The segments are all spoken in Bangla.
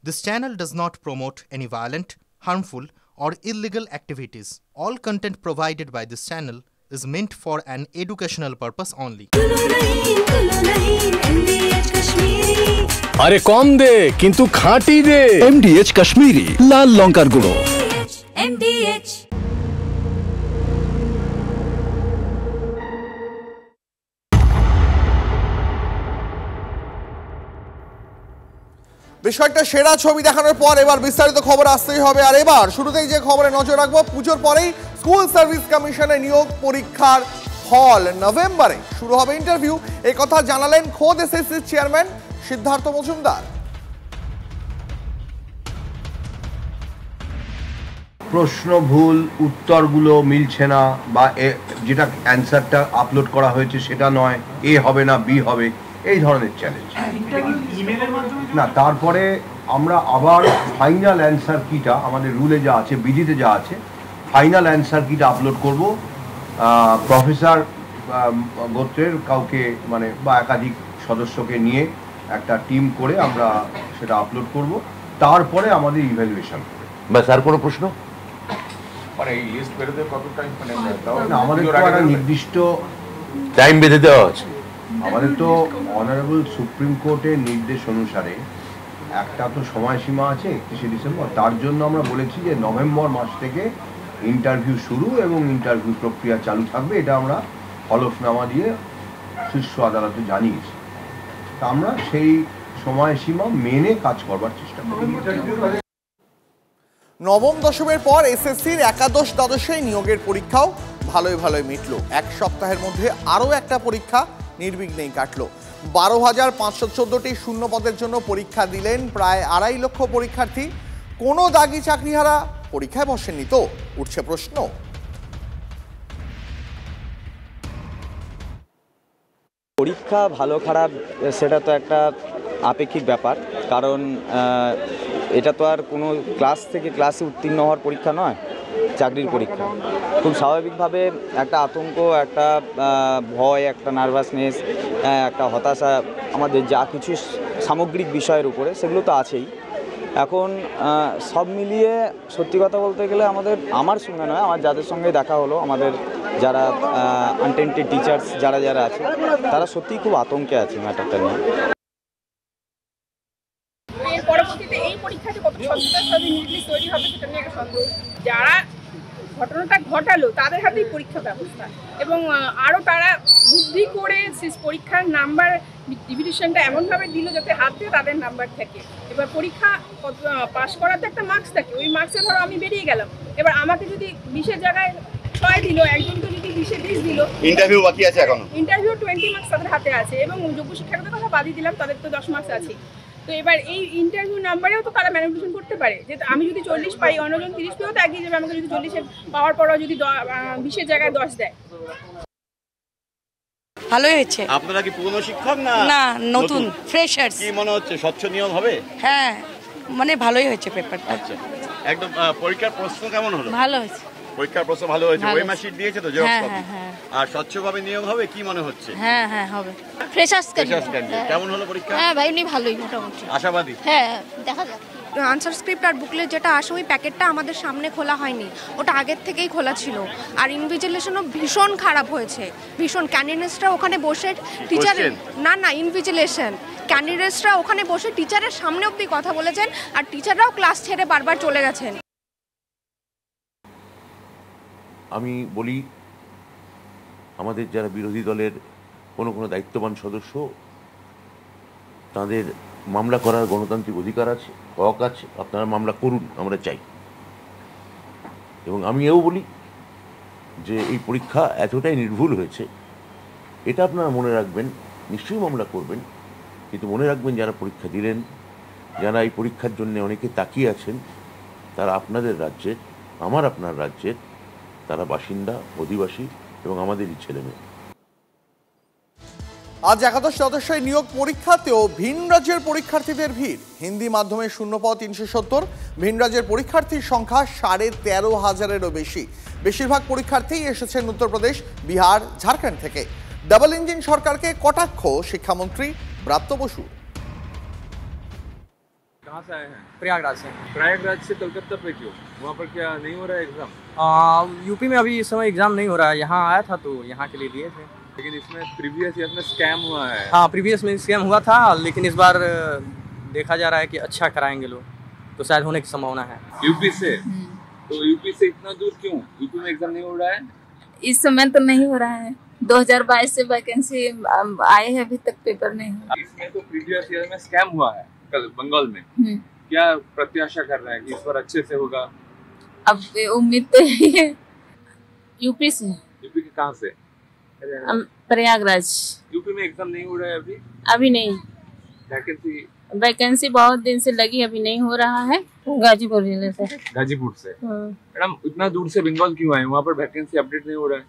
This channel does not promote any violent, harmful, or illegal activities. All content provided by this channel is meant for an educational purpose only. আরে কম দে কিন্তু খাঁটি দে। MDH কাশ্মীরি লাল লঙ্কার গুঁড়ো। MDH বেশ কয়েকটা সেরা ছবি দেখানোর পর এবার বিস্তারিত খবর আসতেই হবে। আর এবার শুরুতেই যে খবরে নজর রাখবো, পুজোর পরেই স্কুল সার্ভিস কমিশনে নিয়োগ পরীক্ষার ফল নভেম্বরে শুরু হবে ইন্টারভিউ। এই কথা জানালেন খোদ এসএসসির চেয়ারম্যান সিদ্ধার্থ মজুমদার। প্রশ্ন ভুল, উত্তরগুলো মিলছে না, বা যেটা অ্যান্সারটা আপলোড করা হয়েছে সেটা নয়, এ হবে না বি হবে, এই ধরনের চ্যালেঞ্জ না। তারপরে আমরা আবার ফাইনাল অ্যান্সার কিটা আমাদের রুলে যা আছে, বিধিতে যা আছে, ফাইনাল অ্যান্সার কিটা আপলোড করব প্রফেসর গোত্রের কাউকে মানে বা একাধিক সদস্যকে নিয়ে একটা টিম করে আমরা সেটা আপলোড করব। তারপরে আমাদের ইভ্যালুয়েশন। ব্যাস, আর কোনো প্রশ্ন? আমাদের তো একটা নির্দিষ্ট টাইম বেঁধে দেওয়া আছে। আমাদের তো অনারেবল সুপ্রিম কোর্টের নির্দেশ অনুসারে একটা তো সময়সীমা আছে 31শে ডিসেম্বর। তার জন্য আমরা বলেছি যে নভেম্বর মাস থেকে ইন্টারভিউ শুরু এবং ইন্টারভিউ প্রক্রিয়া চালু থাকবে। এটা আমরা হলফনামা দিয়ে শীর্ষ আদালতে জানিয়েছি। তা আমরা সেই সময়সীমা মেনে কাজ করবার চেষ্টা করি। নবম দশমের পর এসএসসির একাদশ দ্বাদশে নিয়োগের পরীক্ষাও ভালোই মিটল। এক সপ্তাহের মধ্যে আরও একটা পরীক্ষা নির্বিঘ্নেই কাটল। 12,514টি শূন্য পদের জন্য পরীক্ষা দিলেন প্রায় 2.5 লক্ষ পরীক্ষার্থী। কোনো দাগি চাকরিহারা পরীক্ষায় বসেননি তো, উঠছে প্রশ্ন। পরীক্ষা ভালো খারাপ সেটা তো একটা আপেক্ষিক ব্যাপার, কারণ এটা তো আর কোনো ক্লাস থেকে ক্লাসে উত্তীর্ণ হওয়ার পরীক্ষা নয়, চাকরির পরীক্ষা। খুব স্বাভাবিকভাবে একটা আতঙ্ক, একটা ভয়, একটা নার্ভাসনেস, একটা হতাশা, আমাদের যা কিছু সামগ্রিক বিষয়ের উপরে সেগুলো তো আছেই। এখন সব মিলিয়ে সত্যি কথা বলতে গেলে আমার সঙ্গে নয়, আমার যাদের সঙ্গে দেখা হলো, আমাদের যারা আনটেন্টেড টিচার্স যারা আছে, তারা সত্যিই খুব আতঙ্কে আছে ম্যাটারটা নিয়ে। পরবর্তীতে এই পরীক্ষাতে কত সচেতনতা তৈরি হবে সেটা নিয়ে একটা সন্দেহ। যারা ঘটনাটা ঘটালো তাদের হাতেই পরীক্ষা ব্যবস্থা, এবং আরও তারা বুদ্ধি করে পরীক্ষার নাম্বার ডিভিশনটা এমনভাবে দিল যাতে হাতে তাদের নাম্বার থাকে। এবার পরীক্ষা পাস করাতে একটা মার্কস থাকে, ওই মার্কসে ধরো আমি বেরিয়ে গেলাম, এবার আমাকে যদি 20-এর জায়গায় 6 দিল, একজনকে যদি 20-এ 20 দিল, ইন্টারভিউ বাকি আছে এখনো। ইন্টারভিউ 20 মার্কস তাদের হাতে আছে, এবং যোগ্য শিক্ষাগতের কথা বাদই দিলাম, তাদের তো 10 মার্কস আছে। তো এবার এই ইন্টারভিউ নাম্বারেও তো তারা ম্যানিপুলেশন করতে পারে, যে আমি যদি 40 পাই, অন্যজন 30 পেয়েও তো এগিয়ে যাবে, আমাকে যদি 40-এ পাওয়ার পরও যদি 20-এর জায়গায় 10 দেয়। ভালোই হয়েছে। আপনারা কি পুরনো শিক্ষক না নতুন ফ্রেশার্স? কি মনে হচ্ছে, স্বচ্ছ নিয়োগ হবে? হ্যাঁ, মানে ভালোই হয়েছে পেপারটা। আচ্ছা, একদম পরীক্ষার প্রশ্ন কেমন হলো? ভালো হয়েছে। পরীক্ষার প্রশ্ন ভালো হয়েছে, ওএমআর শীট দিয়েছে তো, জেরক্স কপি। হ্যাঁ। আর স্বচ্ছভাবে নিয়োগ হবে কি মনে হচ্ছে? হ্যাঁ হবে। ফ্রেশার্স কেমন হলো পরীক্ষা? হ্যাঁ ভাই, উনি ভালোই মোটামুটি আশাবাদী। হ্যাঁ, দেখা যাক। আনসার স্ক্রিপ্ট আর বুকলেট যেটা আসে, ওই প্যাকেটটা আমাদের সামনে খোলা হয়নি, ওটা আগের থেকেই খোলা ছিল। আর ইনভিজিলেশনও ভীষণ খারাপ হয়েছে, ভীষণ। ক্যান্ডিডেটসরা ওখানে বসে টিচার না ইনভিজিলেশন ক্যান্ডিডেটসরা ওখানে বসে টিচারের সামনে অবধি কথা বলেছেন, আর টিচাররাও ক্লাস ছেড়ে বারবার চলে গেছেন। আমি বলি, আমাদের যারা বিরোধী দলের কোনো দায়িত্ববান সদস্য, তাদের মামলা করার গণতান্ত্রিক অধিকার আছে, হক আছে, আপনারা মামলা করুন, আমরা চাই। এবং আমি এও বলি যে এই পরীক্ষা এতটাই নির্ভুল হয়েছে, এটা আপনারা মনে রাখবেন, নিশ্চয়ই মামলা করবেন, কিন্তু মনে রাখবেন যারা পরীক্ষা দিলেন, যারা এই পরীক্ষার জন্য অনেকে তাকিয়ে আছেন, তারা আপনাদের রাজ্যের, আপনার রাজ্যের, তারা বাসিন্দা, অধিবাসী এবং আমাদেরই ছেলেমেয়ে। আজ একাদশ দ্বাদশে নিয়োগ পরীক্ষাতেও ভিন রাজ্যের পরীক্ষার্থীদের ভিড়। হিন্দি মাধ্যমে শূন্যপদ 370, ভিন রাজ্যের পরীক্ষার্থীর সংখ্যা 13,500-এরও বেশি। বেশিরভাগ পরীক্ষার্থী এসেছেন উত্তরপ্রদেশ, বিহার, ঝাড়খণ্ড থেকে। ডাবল ইঞ্জিন সরকারকে কটাক্ষ শিক্ষামন্ত্রী ব্রাত্য বসু। कहाँ से आए हैं? प्रयागराज से। प्रयागराज से कलकत्ता पे क्यों? वहाँ पर क्या नहीं हो रहा है एग्जाम? यूपी में अभी इस समय एग्जाम नहीं हो रहा है, यहाँ आया था तो यहाँ के लिए दिए थे। लेकिन इसमें प्रीवियस ईयर में स्कैम हुआ है। हाँ, प्रीवियस में स्कैम हुआ था, लेकिन इस बार देखा जा रहा है कि अच्छा कराएंगे लोग, तो शायद होने की संभावना है। यूपी से? तो यूपी से इतना दूर क्यों? यूपी में एग्जाम नहीं हो रहा है? इस समय तो नहीं हो रहा है, 2022 से वैकेंसी आए हैं, अभी तक पेपर नहीं हुआ। इसमें तो प्रीवियस ईयर में स्कैम हुआ है कल बंगाल में। क्या प्रत्याशा कर रहे हैं कि इस बार अच्छे से होगा? अब उम्मीद तो है। यूपी से। यूपी के कहाँ से? प्रयागराज। यूपी में एग्जाम नहीं हो रहा है अभी? अभी नहीं। वैकेंसी बहुत दिन से लगी, अभी नहीं हो रहा है। गाजीपुर जिले से। गाजीपुर से। मैडम इतना दूर से बंगाल क्यों आए? वहाँ पर वैकेंसी अपडेट नहीं हो रहा है?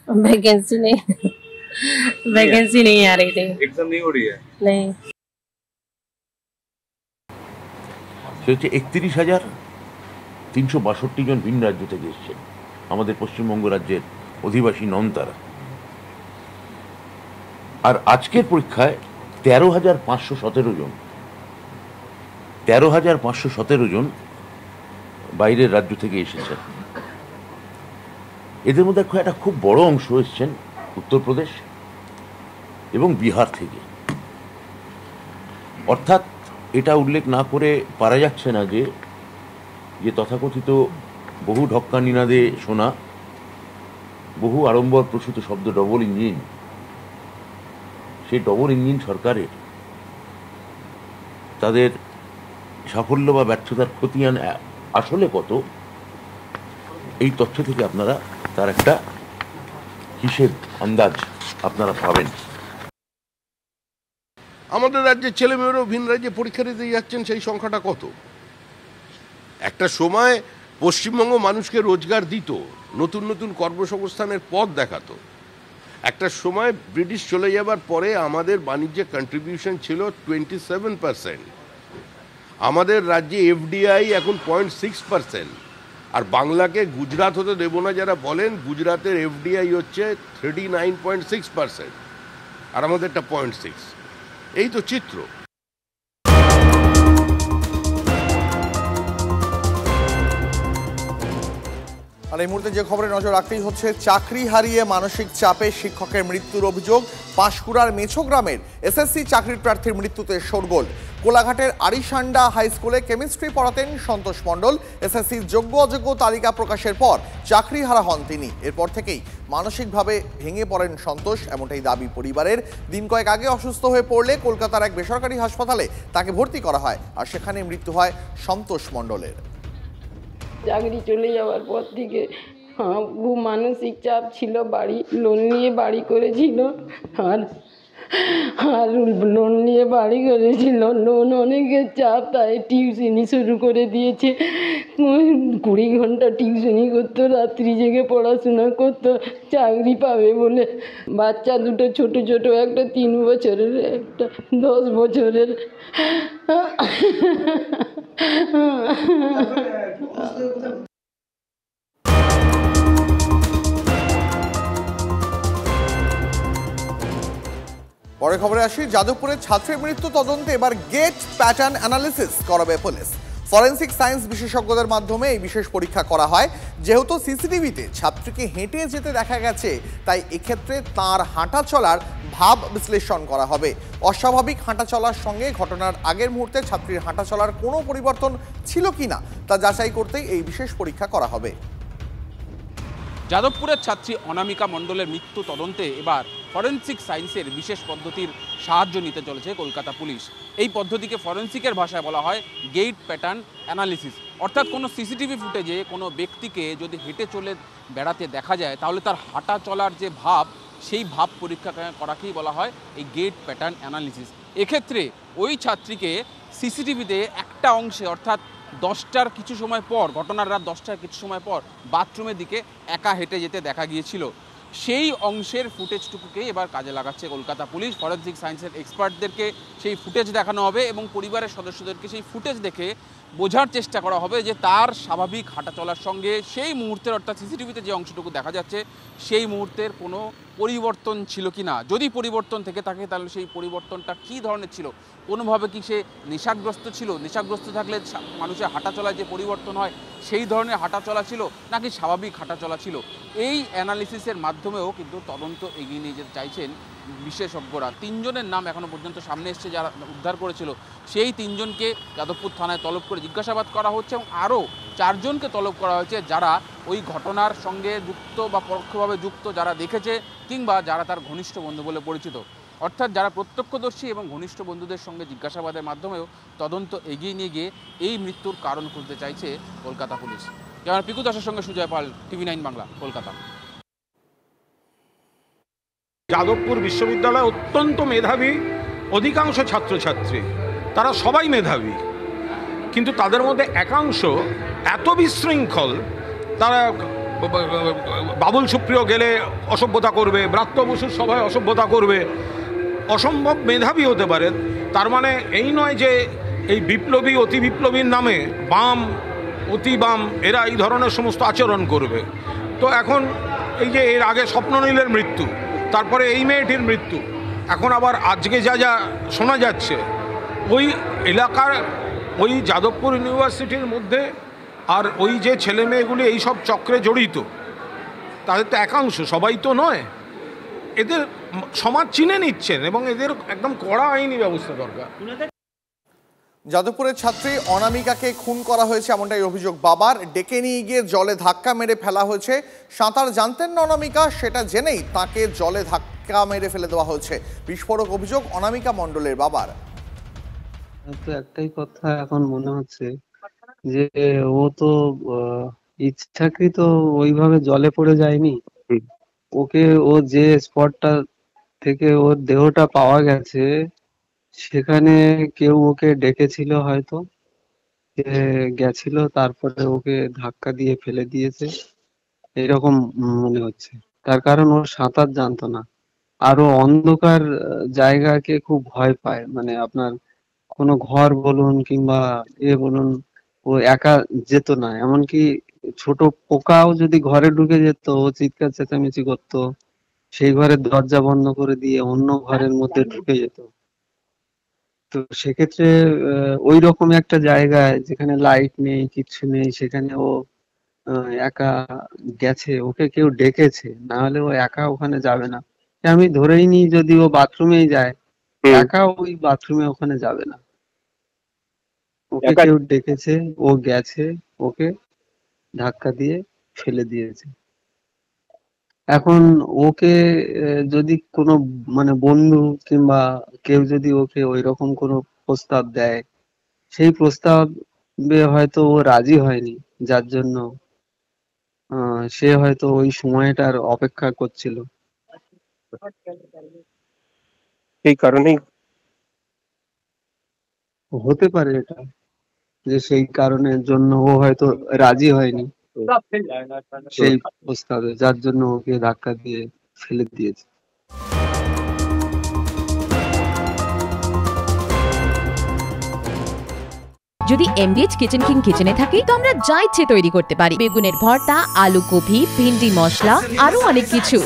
वैकेंसी नहीं वैकेंसी नहीं आ रही थी। एग्जाम नहीं हो रही है? नहीं। 31,362 জন ভিন রাজ্য থেকে এসেছেন আমাদের পশ্চিমবঙ্গ রাজ্যের অধিবাসী নন তারা। আর আজকের পরীক্ষায় 13,517 জন 13,517 জন বাইরের রাজ্য থেকে এসেছেন। এদের মধ্যে একটা খুব বড় অংশ এসেছেন উত্তরপ্রদেশ এবং বিহার থেকে। অর্থাৎ এটা উল্লেখ না করে পারা যাচ্ছে না যে তথাকথিত বহু ঢক্কা নিনাদে শোনা, বহু আড়ম্বর প্রসূত শব্দ ডবল ইঞ্জিন, সেই ডবল ইঞ্জিন সরকারের তাদের সাফল্য বা ব্যর্থতার খতিয়ান আসলে কত, এই তথ্য থেকে আপনারা তার একটা হিসেব আন্দাজ আপনারা পাবেন। আমাদের রাজ্যের ছেলেমেয়েরাও ভিন রাজ্যে পরীক্ষা দিতে যাচ্ছেন, সেই সংখ্যাটা কত? একটা সময় পশ্চিমবঙ্গ মানুষকে রোজগার দিত, নতুন নতুন কর্মসংস্থানের পথ দেখাতো। একটা সময় ব্রিটিশ চলে যাবার পরে আমাদের বাণিজ্যে কন্ট্রিবিউশন ছিল 27%। আমাদের রাজ্যে এফডিআই এখন 0.6%। আর বাংলাকে গুজরাট হতে দেব না যারা বলেন, গুজরাটের এফডিআই হচ্ছে 39.6% আর আমাদেরটা 0.6। এই তো চিত্র। আর এই মুহূর্তে যে খবরে নজর রাখতেই হচ্ছে, চাকরি হারিয়ে মানসিক চাপে শিক্ষকের মৃত্যুর অভিযোগ। পাঁশকুড়ার মেছোগ্রামের এসএসসি চাকরির প্রার্থীর মৃত্যুতে শোরগোল। কোলাঘাটের আরিসান্ডা হাই স্কুলে কেমিস্ট্রি পড়াতেন সন্তোষ মণ্ডল। এসএসসির যোগ্য অযোগ্য তালিকা প্রকাশের পর চাকরি হারা হন তিনি। এরপর থেকেই মানসিকভাবে ভেঙে পড়েন সন্তোষ, এমনটাই দাবি পরিবারের। দিন কয়েক আগে অসুস্থ হয়ে পড়লে কলকাতার এক বেসরকারি হাসপাতালে তাকে ভর্তি করা হয়, আর সেখানে মৃত্যু হয় সন্তোষ মণ্ডলের। চাকরি চলে যাওয়ার পর থেকে খুব মানসিক চাপ ছিল, বাড়ি লোন নিয়ে বাড়ি করেছিল, আর লোন নিয়ে বাড়ি করেছিল, লোন অনেকের চাপ, তাই টিউশনি শুরু করে দিয়েছে। 20 ঘন্টা টিউশনি করতো, রাত্রি জেগে পড়াশোনা করতো চাকরি পাবে বলে। বাচ্চা দুটো ছোট ছোট, একটা 3 বছরের, একটা 10 বছরের। পরে খবরে আসি, যাদবপুরের ছাত্রের মৃত্যু তদন্তে এবার গেট প্যাটার্ন অ্যানালিসিস করাবে পুলিশ। ফরেন্সিক সায়েন্স বিশেষজ্ঞদের মাধ্যমে এই বিশেষ পরীক্ষা করা হয়। যেহেতু সিসিটিভিতে ছাত্রীকে হেঁটে যেতে দেখা গেছে, তাই এক্ষেত্রে তার হাঁটা চলার ভাব বিশ্লেষণ করা হবে। অস্বাভাবিক হাঁটা চলার সঙ্গে ঘটনার আগের মুহূর্তে ছাত্রীর হাঁটা চলার কোনো পরিবর্তন ছিল কিনা তা যাচাই করতেই এই বিশেষ পরীক্ষা করা হবে। যাদবপুরের ছাত্রী অনামিকা মণ্ডলের মৃত্যু তদন্তে এবার ফরেন্সিক সায়েন্সের বিশেষ পদ্ধতির সাহায্য নিতে চলেছে কলকাতা পুলিশ। এই পদ্ধতিকে ফরেন্সিকের ভাষায় বলা হয় গেট প্যাটার্ন অ্যানালিসিস। অর্থাৎ কোনো সিসিটিভি ফুটেজে কোনো ব্যক্তিকে যদি হেঁটে চলে বেড়াতে দেখা যায়, তাহলে তার হাঁটা চলার যে ভাব, সেই ভাব পরীক্ষা করাকেই বলা হয় এই গেট প্যাটার্ন অ্যানালিসিস। এক্ষেত্রে ওই ছাত্রীকে সিসিটিভিতে একটা অংশে, অর্থাৎ 10টার কিছু সময় পর, ঘটনার রাত 10টার কিছু সময় পর বাথরুমের দিকে একা হেঁটে যেতে দেখা গিয়েছিল। সেই অংশের ফুটেজটুকুকে এবার কাজে লাগাচ্ছে কলকাতা পুলিশ। ফরেন্সিক সায়েন্সের এক্সপার্টদেরকে সেই ফুটেজ দেখানো হবে এবং পরিবারের সদস্যদেরকে সেই ফুটেজ দেখে বোঝার চেষ্টা করা হবে যে তার স্বাভাবিক হাঁটা চলার সঙ্গে সেই মুহূর্তের, অর্থাৎ সিসিটিভিতে যে অংশটুকু দেখা যাচ্ছে, সেই মুহূর্তের কোনো পরিবর্তন ছিল কি না, যদি পরিবর্তন থেকে থাকে তাহলে সেই পরিবর্তনটা কী ধরনের ছিল, কোনোভাবে কি সে নেশাগ্রস্ত ছিল, নেশাগ্রস্ত থাকলে মানুষের হাঁটাচলায় যে পরিবর্তন হয় সেই ধরনের হাঁটাচলা ছিল নাকি স্বাভাবিক হাঁটাচলা ছিল, এই অ্যানালিসিসের মাধ্যমেও কিন্তু তদন্ত এগিয়ে নিয়ে যেতে চাইছেন বিশেষজ্ঞরা। 3 জনের নাম এখনও পর্যন্ত সামনে এসছে যারা উদ্ধার করেছিল, সেই 3 জনকে যাদবপুর থানায় তলব করে জিজ্ঞাসাবাদ করা হচ্ছে এবং আরও 4 জনকে তলব করা হয়েছে যারা ওই ঘটনার সঙ্গে যুক্ত বা পরোক্ষভাবে যুক্ত, যারা দেখেছে কিংবা যারা তার ঘনিষ্ঠ বন্ধু বলে পরিচিত, অর্থাৎ যারা প্রত্যক্ষদর্শী এবং ঘনিষ্ঠ বন্ধুদের সঙ্গে জিজ্ঞাসাবাদের মাধ্যমেও তদন্ত এগিয়ে নিয়ে গিয়ে এই মৃত্যুর কারণ খুঁজতে চাইছে কলকাতা পুলিশ। ক্যামেরা পিকু দাসের সঙ্গে সুজয় পাল, TV9 বাংলা, কলকাতা। যাদবপুর বিশ্ববিদ্যালয় অত্যন্ত মেধাবী অধিকাংশ ছাত্রছাত্রী, তারা সবাই মেধাবী, কিন্তু তাদের মধ্যে একাংশ এত বিশৃঙ্খল, তারা বাবুল সুপ্রিয় গেলে অসভ্যতা করবে, ব্রাত্য বসুর সভায় অসভ্যতা করবে, অসম্ভব মেধাবী হতে পারে। তার মানে এই নয় যে এই বিপ্লবী অতি বিপ্লবীর নামে বাম অতি বাম এরা এই ধরনের সমস্ত আচরণ করবে। তো এখন এই যে এর আগে স্বপ্ননীলের মৃত্যু, তারপরে এই মেয়েটির মৃত্যু, এখন আবার আজকে যা যা শোনা যাচ্ছে, ওই এলাকার ওই যাদবপুর ইউনিভার্সিটির মধ্যে আর ওই যে ছেলে মেয়েগুলি এইসব চক্রে জড়িত, তাদের তো একাংশ, সবাই তো নয়, এদের সমাজ চিনে নিচ্ছেন এবং এদের একদম কড়া আইনি ব্যবস্থা দরকার। যাদবপুরের ছাত্রী অনামিকাকে খুন করা হয়েছে এমনটাই অভিযোগ বাবার। ডেকে নিয়ে গিয়ে জলে ধাক্কা মেরে ফেলা হয়েছে। সাঁতার জানতেন না অনামিকা, সেটা জেনেই তাকে জলে ধাক্কা মেরে ফেলে দেওয়া হয়েছে। বিস্ফোরক অভিযোগ অনামিকা মণ্ডলের বাবার। তো একটাই কথা এখন মনে হচ্ছে যে ও তো ইচ্ছাকৃত ওইভাবে জলে পড়ে যায়নি। ওকে ও যে স্পটটা থেকে ওর দেহটা পাওয়া গেছে সেখানে কেউ ওকে ডেকেছিল, হয়তো গেছিল, তারপরে ওকে ধাক্কা দিয়ে ফেলে দিয়েছে এরকম মনে হচ্ছে। তার কারণ ও সাঁতার জানতো না, আরো অন্ধকার জায়গাকে খুব ভয় পায়। মানে আপনার কোনো ঘর বলুন কিংবা বলুন, ও একা যেত না। এমনকি ছোট পোকাও যদি ঘরে ঢুকে যেত ও চিৎকার চেঁচামেচি করতো, সেই ঘরের দরজা বন্ধ করে দিয়ে অন্য ঘরের মধ্যে ঢুকে যেত। তো সেক্ষেত্রে ওই রকম একটা জায়গায় যেখানে লাইট নেই, কিচ্ছু নেই, সেখানে ও একা গেছে, ওকে কেউ ডেকেছে, না হলে ও একা ওখানে যাবে না। আমি ধরেই নিই যদি ও বাথরুমেই যায়, একা ওই বাথরুমে ওখানে যাবে না, ওকে কেউ ডেকেছে, ও গেছে, ওকে ধাক্কা দিয়ে ফেলে দিয়েছে। এখন ওকে যদি কোনো মানে বন্ধু কিংবা কেউ যদি ওকে ওই রকম কোনো প্রস্তাব দেয়, সেই প্রস্তাবে হয়তো ও রাজি হয়নি, যার জন্য সে হয়তো ওই সময়টার অপেক্ষা করছিল, এই কারণেই হতে পারে এটা, যে সেই কারণের জন্য ও হয়তো রাজি হয়নি সেই প্রস্তাবে, যার জন্য ওকে ধাক্কা দিয়ে ফেলে দিয়েছে। যদি MDH কিচেন কিং কিচেনে থাকি তো আমরা যা ইচ্ছে তৈরি করতে পারি। বেগুনের ভর্তা, আলু কপি, ভিন্ডি মশলা, আরো অনেক কিছু।